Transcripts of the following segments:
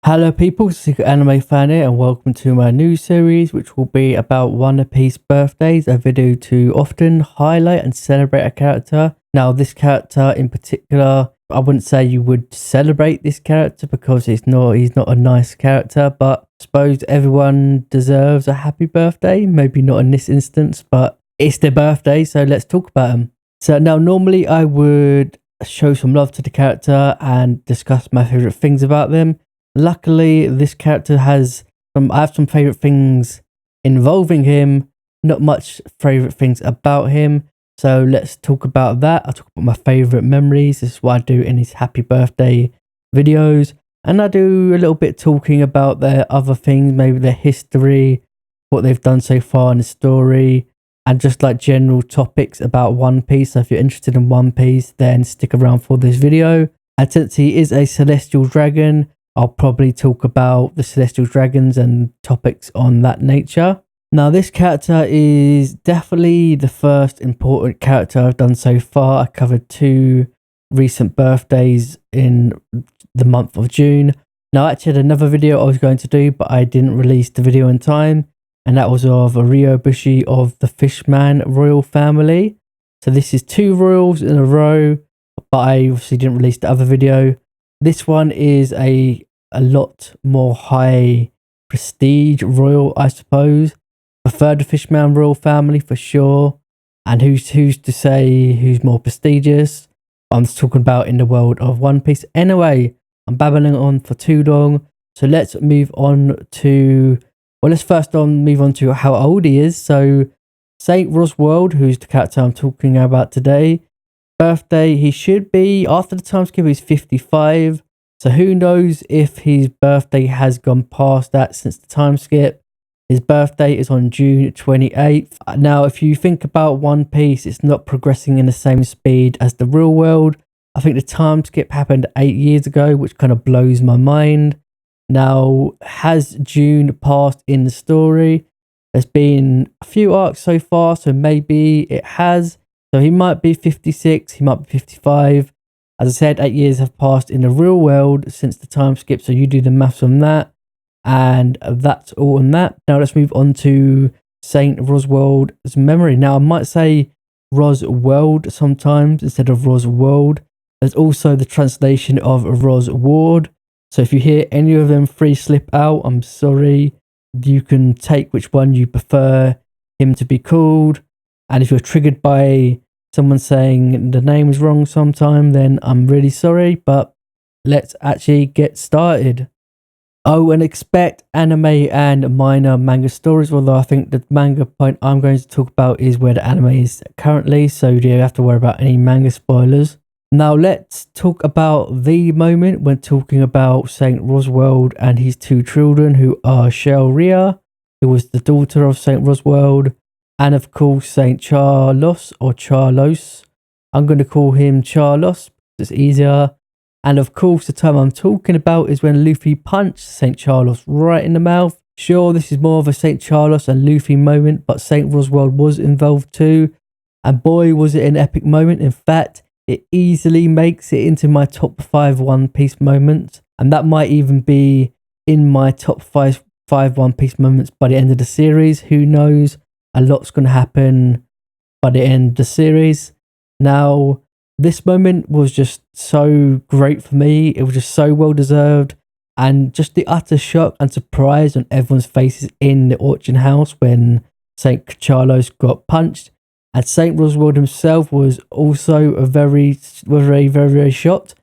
Hello people, Secret Anime Fan here and welcome to my new series which will be about One Piece birthdays, a video to often highlight and celebrate a character. Now this character in particular, I wouldn't say you would celebrate this character because he's not a nice character, but I suppose everyone deserves a happy birthday, maybe not in this instance, but it's their birthday, so let's talk about him. So now normally I would show some love to the character and discuss my favourite things about them. Luckily, this character has I have some favourite things involving him, not much favourite things about him. So let's talk about that. I'll talk about my favourite memories. This is what I do in his happy birthday videos. And I do a little bit talking about their other things, maybe their history, what they've done so far in the story, and just like general topics about One Piece. So if you're interested in One Piece, then stick around for this video. And since he is a celestial dragon, I'll probably talk about the celestial dragons and topics on that nature. Now, this character is definitely the first important character I've done so far. I covered 2 recent birthdays in the month of June. Now, I actually had another video I was going to do, but I didn't release the video in time. And that was of Ryobushi of the Fishman royal family. So this is 2 royals in a row, but I obviously didn't release the other video. This one is a lot more high prestige royal, I suppose. Prefer the Fishman royal family for sure. And who's to say who's more prestigious? I'm just talking about in the world of One Piece. Anyway, I'm babbling on for too long. So let's move on to, well, let's first move on to how old he is. So Saint Roswald, who's the character I'm talking about today, birthday, he should be, after the time skip, he's 55. So who knows if his birthday has gone past that since the time skip. His birthday is on June 28th. Now, if you think about One Piece, it's not progressing in the same speed as the real world. I think the time skip happened 8 years ago, which kind of blows my mind. Now, has June passed in the story? There's been a few arcs so far, so maybe it has. So he might be 56, he might be 55. As I said, 8 years have passed in the real world since the time skip, so you do the maths on that. And that's all on that. Now let's move on to Saint Roswald's memory. Now I might say Roswald sometimes instead of Roswald. There's also the translation of Rosward. So if you hear any of them 3 slip out, I'm sorry. You can take which one you prefer him to be called. And if you're triggered by someone saying the name is wrong sometime, then I'm really sorry, but let's actually get started. Oh, and expect anime and minor manga stories, although I think the manga point I'm going to talk about is where the anime is currently, so you don't have to worry about any manga spoilers. Now let's talk about the moment when talking about Saint Roswald and his 2 children, who are Rhea, who was the daughter of Saint Roswald, and of course Saint Charlos or Charlos. I'm going to call him Charlos, it's easier. And of course the time I'm talking about is when Luffy punched Saint Charlos right in the mouth. Sure, this is more of a Saint Charlos and Luffy moment, but Saint Roswald was involved too. And boy, was it an epic moment. In fact, it easily makes it into my top 5 One Piece moments. And that might even be in my top 5 One Piece moments by the end of the series. Who knows? A lot's going to happen by the end of the series. Now, this moment was just so great for me. It was just so well deserved. And just the utter shock and surprise on everyone's faces in the auction house when Saint Charlos got punched. And Saint Roswald himself was also very, very shocked.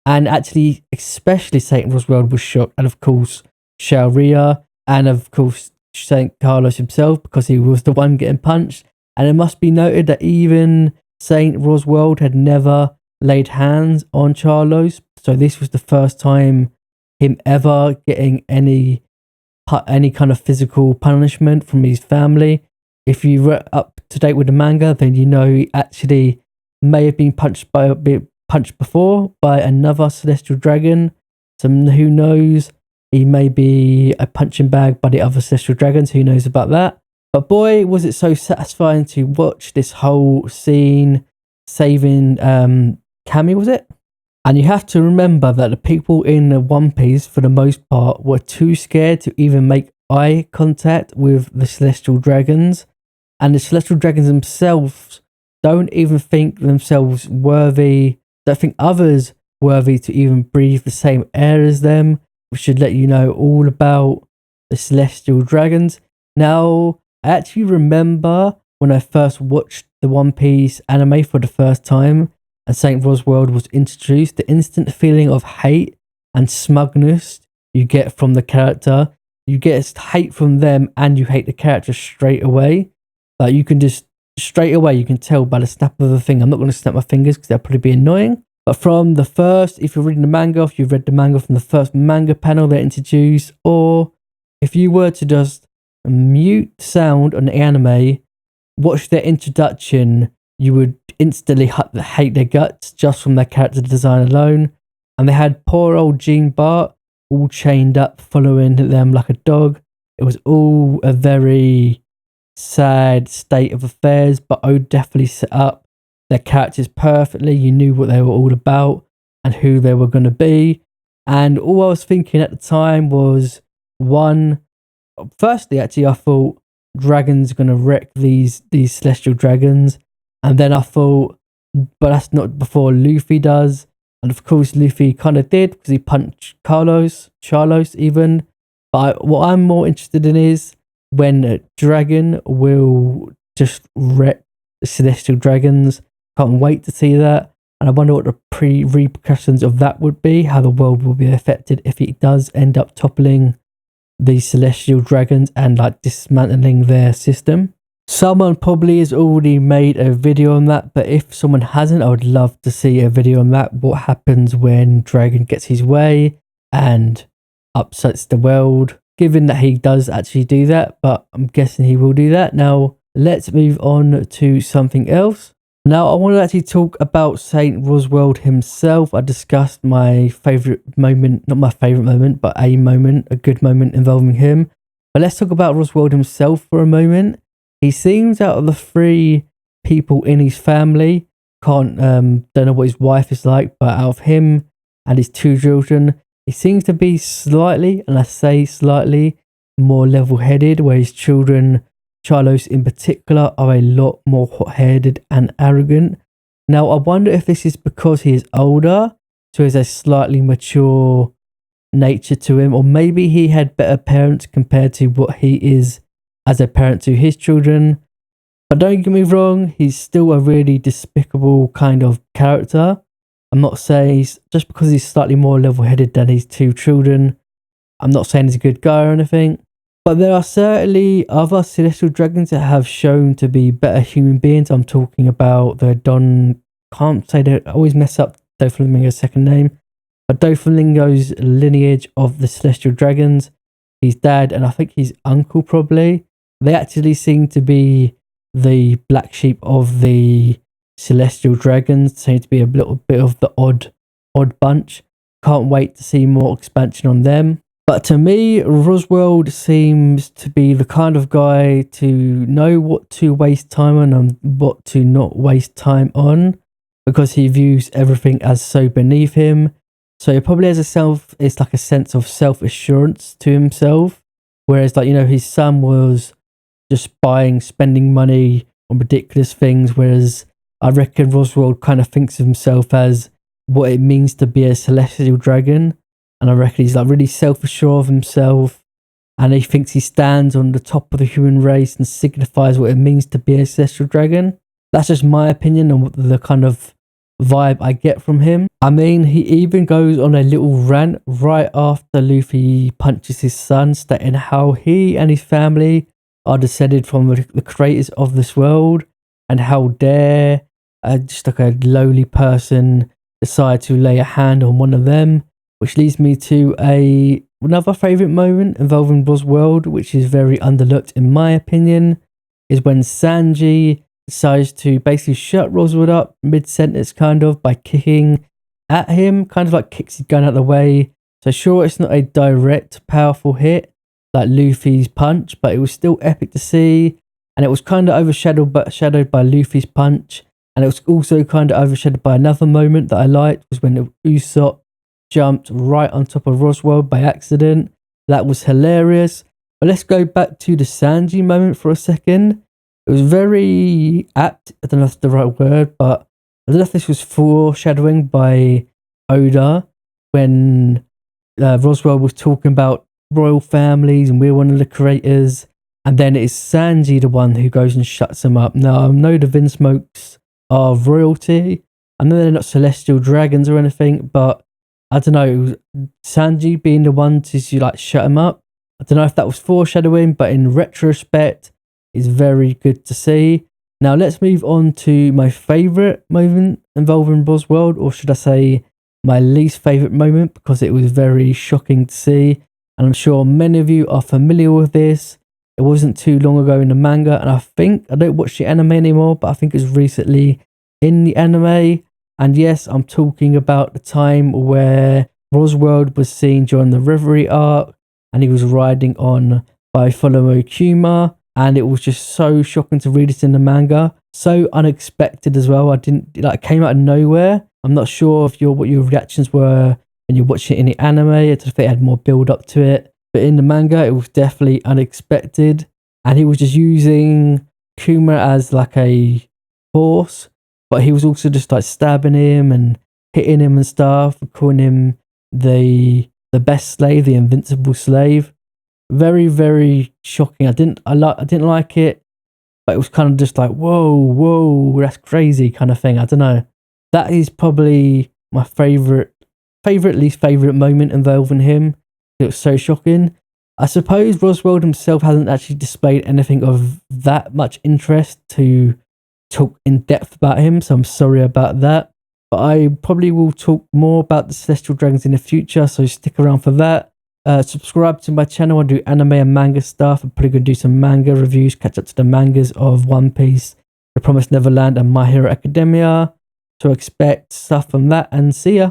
And actually, especially Saint Roswald was shocked. And of course, Rhea, and of course, Saint Carlos himself, because he was the one getting punched. And it must be noted that even Saint Roswald had never laid hands on Charlos, so this was the first time him ever getting any kind of physical punishment from his family. If you were up to date with the manga, then you know he actually may have been punched before by another celestial dragon. So who knows? He may be a punching bag by the other celestial dragons. Who knows about that? But boy, was it so satisfying to watch this whole scene saving Cammy, was it? And you have to remember that the people in the One Piece, for the most part, were too scared to even make eye contact with the Celestial Dragons. And the Celestial Dragons themselves don't even think themselves worthy, don't think others worthy to even breathe the same air as them, which should let you know all about the Celestial Dragons. Now, I actually remember when I first watched the One Piece anime for the first time, and Saint Roswald was introduced, the instant feeling of hate and smugness you get from the character. You get hate from them and you hate the character straight away. Like, you can just, straight away, you can tell by the snap of a finger. I'm not going to snap my fingers because that'll probably be annoying. But from the first, if you're reading the manga, if you've read the manga from the first manga panel they introduced, or if you were to just mute sound on the anime, watch their introduction, you would instantly hate their guts just from their character design alone. And they had poor old Jean Bart all chained up, following them like a dog. It was all a very sad state of affairs, but I would definitely set up their characters perfectly. You knew what they were all about and who they were going to be. And all I was thinking at the time was, firstly, actually, I thought dragons are going to wreck these celestial dragons. And then I thought, but that's not before Luffy does. And of course, Luffy kind of did because he punched Charlos even. But what I'm more interested in is when a dragon will just wreck the celestial dragons. Can't wait to see that. And I wonder what the repercussions of that would be, how the world will be affected if it does end up toppling the celestial dragons and like dismantling their system. Someone probably has already made a video on that, but if someone hasn't, I would love to see a video on that. What happens when Dragon gets his way and upsets the world, given that he does actually do that, but I'm guessing he will do that. Now, let's move on to something else. Now, I want to actually talk about Saint Roswald himself. I discussed my favourite moment, not my favourite moment, but a good moment involving him. But let's talk about Roswald himself for a moment. He seems, out of the three people in his family, don't know what his wife is like, but out of him and his two children, he seems to be slightly, and I say slightly, more level-headed, where his children, Charlos in particular, are a lot more hot-headed and arrogant. Now, I wonder if this is because he is older, so he has a slightly mature nature to him, or maybe he had better parents compared to what he is as a parent to his children. But don't get me wrong, he's still a really despicable kind of character. I'm not saying just because he's slightly more level-headed than his two children, I'm not saying he's a good guy or anything. But there are certainly other celestial dragons that have shown to be better human beings. I'm talking about the can't say that, I always mess up Doflamingo's second name, but Doflamingo's lineage of the celestial dragons, his dad and I think his uncle probably, they actually seem to be the black sheep of the celestial dragons, seem to be a little bit of the odd bunch. Can't wait to see more expansion on them. But to me, Roswald seems to be the kind of guy to know what to waste time on and what to not waste time on, because he views everything as so beneath him. So he probably has it's like a sense of self-assurance to himself. Whereas, like, you know, his son was just spending money on ridiculous things, whereas I reckon Roswald kind of thinks of himself as what it means to be a celestial dragon. And I reckon he's like really self-assured of himself, and he thinks he stands on the top of the human race and signifies what it means to be a celestial dragon. That's just my opinion and the kind of vibe I get from him. I mean, he even goes on a little rant right after Luffy punches his son, stating how he and his family are descended from the creators of this world, and how dare just like a lowly person decide to lay a hand on one of them. Which leads me to another favourite moment involving Roswald, which is very underlooked in my opinion, is when Sanji decides to basically shut Roswald up mid-sentence kind of by kicking at him, kind of like kicks his gun out of the way. So sure, it's not a direct powerful hit like Luffy's punch, but it was still epic to see, and it was kind of overshadowed by Luffy's punch, And it was also kind of overshadowed by another moment that I liked, was when Usopp jumped right on top of Roswald by accident. That was hilarious. But let's go back to the Sanji moment for a second. It was very apt. I don't know if that's the right word, but I don't know if this was foreshadowing by Oda when Roswell was talking about royal families and we're one of the creators. And then it's Sanji the one who goes and shuts them up. Now, I know the Vinsmokes are royalty. I know they're not celestial dragons or anything, but I don't know, Sanji being the one to like shut him up. I don't know if that was foreshadowing, but in retrospect, it's very good to see. Now let's move on to my favourite moment involving Roswald, or should I say my least favourite moment, because it was very shocking to see. And I'm sure many of you are familiar with this. It wasn't too long ago in the manga, and I don't watch the anime anymore, but I think it's recently in the anime. And yes, I'm talking about the time where Roswald was seen during the Reverie arc, and he was riding on Bartholomew Kuma, and it was just so shocking to read it in the manga. So unexpected as well. It came out of nowhere. I'm not sure if what your reactions were when you watched it in the anime, if it had more build up to it. But in the manga, it was definitely unexpected. And he was just using Kuma as like a horse, but he was also just like stabbing him and hitting him and stuff, calling him the best slave, the invincible slave. Very, very shocking. I didn't like it, but it was kind of just like, whoa, that's crazy kind of thing. I don't know. That is probably my least favorite moment involving him. It was so shocking. I suppose Roswald himself hasn't actually displayed anything of that much interest to talk in depth about him, so I'm sorry about that. But I probably will talk more about the Celestial Dragons in the future, so stick around for that. Subscribe to my channel. I do anime and manga stuff. I'm probably going to do some manga reviews, catch up to the mangas of One Piece, The Promised Neverland, and My Hero Academia. So expect stuff from that, and see ya.